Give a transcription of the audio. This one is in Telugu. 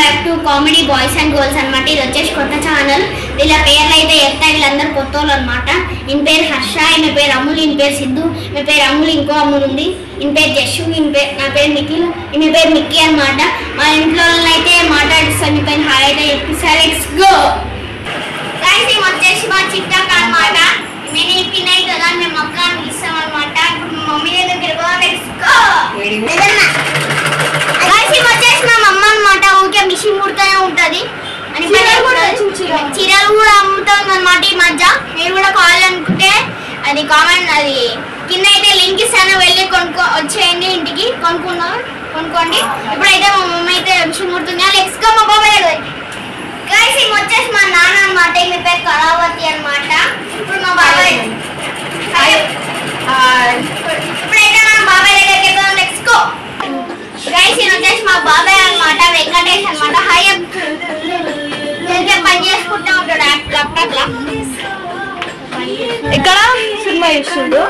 Subscribe to comedy boys and girls అన్నమాట. ఇది వచ్చేసి కొత్త ఛానల్. వీళ్ళ పేర్లు అయితే చెప్తాయి, వీళ్ళందరూ కొత్త వాళ్ళు అనమాట. ఈయన పేరు హర్ష, ఈయన పేరు అమ్ములు, ఈయన పేరు సిద్ధు, ఈయన పేరు అమ్ములు, ఇంకో అమ్ములు ఉంది, ఈయన పేరు జస్సు, నా పేరు నిఖిల్, ఈయన పేరు మిక్కీ అనమాట. మా ఇంట్లో అయితే మాట్లాడిస్తాను, మీ పైన హాయ్ అయితే చెప్పిస్తా. Let's go guys. ఇది వచ్చేసి మా చిట్టాక అనమాట. నేను ఈ పిన్ అయితే కదా మేము మొక్కని ఇస్తాం అనమాట. ఇప్పుడు మా మమ్మీ దగ్గరికి వెళ్ళిపో. Let's go guys. ఇది వచ్చేసి మా మమ్మ అనమాట. ఊరికే మిషన్ కుడుతూనే ఉంటుంది అని చీరలు కూడా అమ్ముతుంది అనమాట ఈ మధ్య. మీరు కూడా కావాలనుకుంటే అది కామెంట్, అది కింద అయితే లింక్ ఇస్తాను, వెళ్ళి వచ్చేయండి ఇంటికి, కొనుక్కోండి. ఇప్పుడైతే మా మమ్మీ అయితే మిషన్ కుడుతుంది. లెట్స్ గో మా బాబాయ్ గైస్. ఇది వచ్చేసి మా నాన్న అనమాట. మీ పేరు కళావతి అనమాట. ఇప్పుడు మా బాబాయ్ ఇప్పుడైతే మా బాబాయ్ దగ్గరికి వెళ్తాం. Let's go guys. ఇది వచ్చేసి మా బాబాయ్ అనమాట, వెంకటేష్ అనమాట. హాయ్ పని చేసుకుంటూ ఉంటాడు ల్యాప్టాప్ లా. ఇక్కడ సినిమా చూస్తుండు.